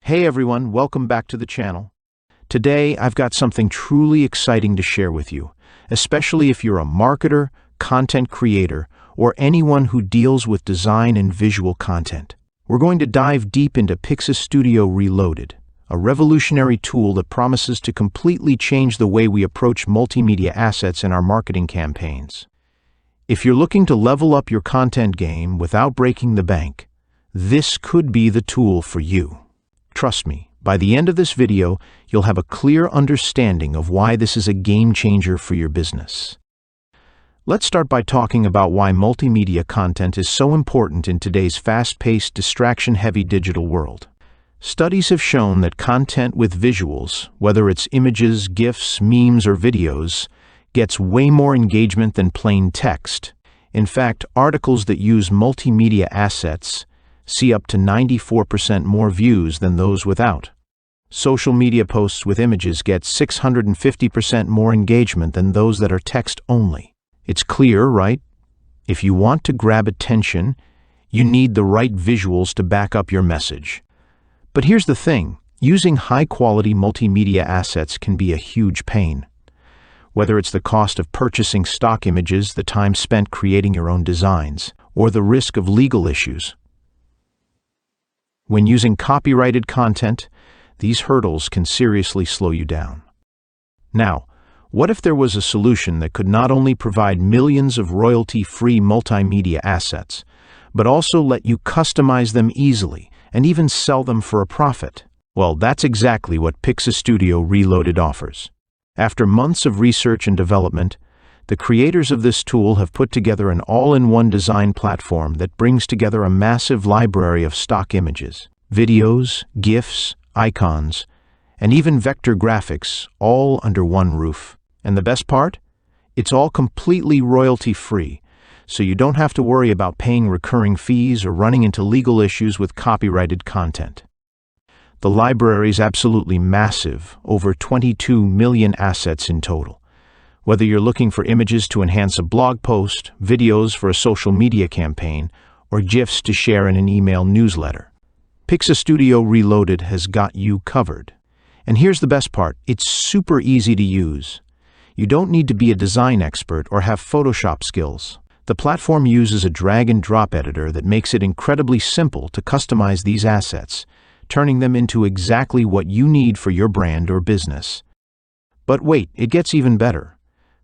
Hey everyone, welcome back to the channel. Today I've got something truly exciting to share with you, especially if you're a marketer, content creator, or anyone who deals with design and visual content. We're going to dive deep into PixaStudio Reloaded, a revolutionary tool that promises to completely change the way we approach multimedia assets in our marketing campaigns. If you're looking to level up your content game without breaking the bank, this could be the tool for you. Trust me, by the end of this video, you'll have a clear understanding of why this is a game changer for your business. Let's start by talking about why multimedia content is so important in today's fast-paced, distraction-heavy digital world. Studies have shown that content with visuals, whether it's images, GIFs, memes, or videos, gets way more engagement than plain text. In fact, articles that use multimedia assets see up to 94% more views than those without. Social media posts with images get 650% more engagement than those that are text only. It's clear, right? If you want to grab attention, you need the right visuals to back up your message. But here's the thing, using high-quality multimedia assets can be a huge pain. Whether it's the cost of purchasing stock images, the time spent creating your own designs, or the risk of legal issues. When using copyrighted content, these hurdles can seriously slow you down. Now, what if there was a solution that could not only provide millions of royalty-free multimedia assets, but also let you customize them easily and even sell them for a profit? Well, that's exactly what PixaStudio Reloaded offers. After months of research and development, the creators of this tool have put together an all-in-one design platform that brings together a massive library of stock images, videos, GIFs, icons, and even vector graphics, all under one roof. And the best part? It's all completely royalty-free, so you don't have to worry about paying recurring fees or running into legal issues with copyrighted content. The library is absolutely massive, over 22 million assets in total. Whether you're looking for images to enhance a blog post, videos for a social media campaign, or GIFs to share in an email newsletter, PixaStudio Reloaded has got you covered. And here's the best part, it's super easy to use. You don't need to be a design expert or have Photoshop skills. The platform uses a drag-and-drop editor that makes it incredibly simple to customize these assets, turning them into exactly what you need for your brand or business. But wait, it gets even better.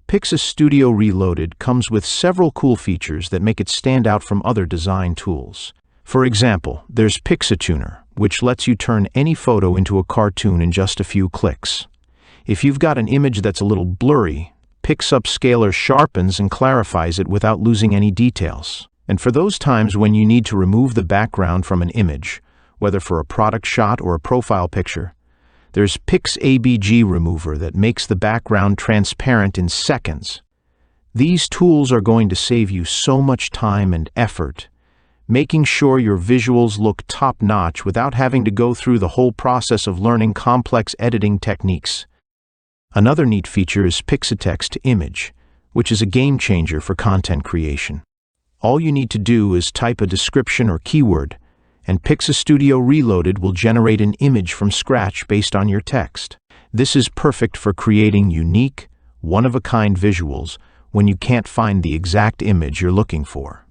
PixaStudio Reloaded comes with several cool features that make it stand out from other design tools. For example, there's PixaTuner, which lets you turn any photo into a cartoon in just a few clicks. If you've got an image that's a little blurry, PixaUpscaler sharpens and clarifies it without losing any details. And for those times when you need to remove the background from an image, whether for a product shot or a profile picture, there's PixaBG Remover that makes the background transparent in seconds. These tools are going to save you so much time and effort, making sure your visuals look top-notch without having to go through the whole process of learning complex editing techniques. Another neat feature is PixaText to image, which is a game changer for content creation. All you need to do is type a description or keyword, and PixaStudio Reloaded will generate an image from scratch based on your text. This is perfect for creating unique, one-of-a-kind visuals when you can't find the exact image you're looking for.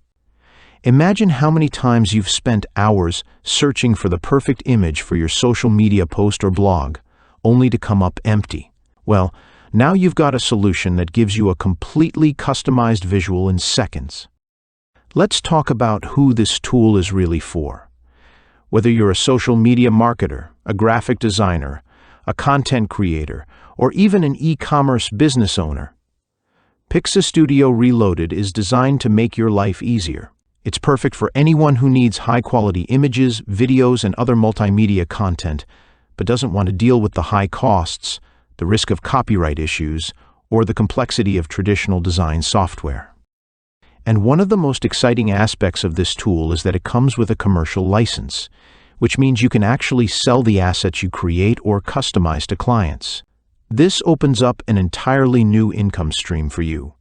Imagine how many times you've spent hours searching for the perfect image for your social media post or blog, only to come up empty. Well, now you've got a solution that gives you a completely customized visual in seconds. Let's talk about who this tool is really for. Whether you're a social media marketer, a graphic designer, a content creator, or even an e-commerce business owner, PixaStudio Reloaded is designed to make your life easier. It's perfect for anyone who needs high-quality images, videos, and other multimedia content, but doesn't want to deal with the high costs, the risk of copyright issues, or the complexity of traditional design software. And one of the most exciting aspects of this tool is that it comes with a commercial license, which means you can actually sell the assets you create or customize to clients. This opens up an entirely new income stream for you.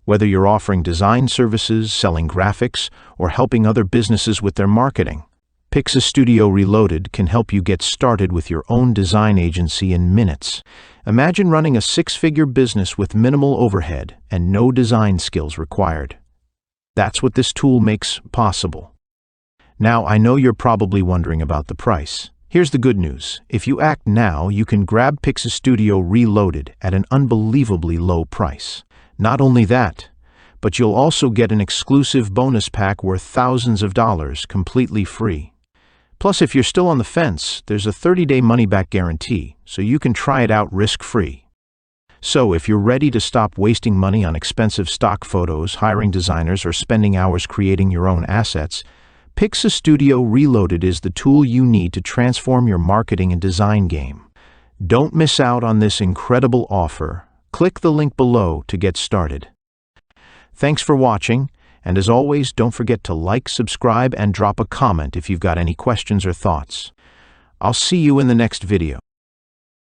Whether you're offering design services, selling graphics, or helping other businesses with their marketing, PixaStudio Reloaded can help you get started with your own design agency in minutes. Imagine running a six-figure business with minimal overhead and no design skills required. That's what this tool makes possible. Now, I know you're probably wondering about the price. Here's the good news. If you act now, you can grab PixaStudio Reloaded at an unbelievably low price. Not only that, but you'll also get an exclusive bonus pack worth thousands of dollars completely free. Plus, if you're still on the fence, there's a 30-day money-back guarantee, so you can try it out risk-free. So, if you're ready to stop wasting money on expensive stock photos, hiring designers, or spending hours creating your own assets, PixaStudio Reloaded is the tool you need to transform your marketing and design game. Don't miss out on this incredible offer. Click the link below to get started. Thanks for watching, and as always, don't forget to like, subscribe, and drop a comment if you've got any questions or thoughts. I'll see you in the next video.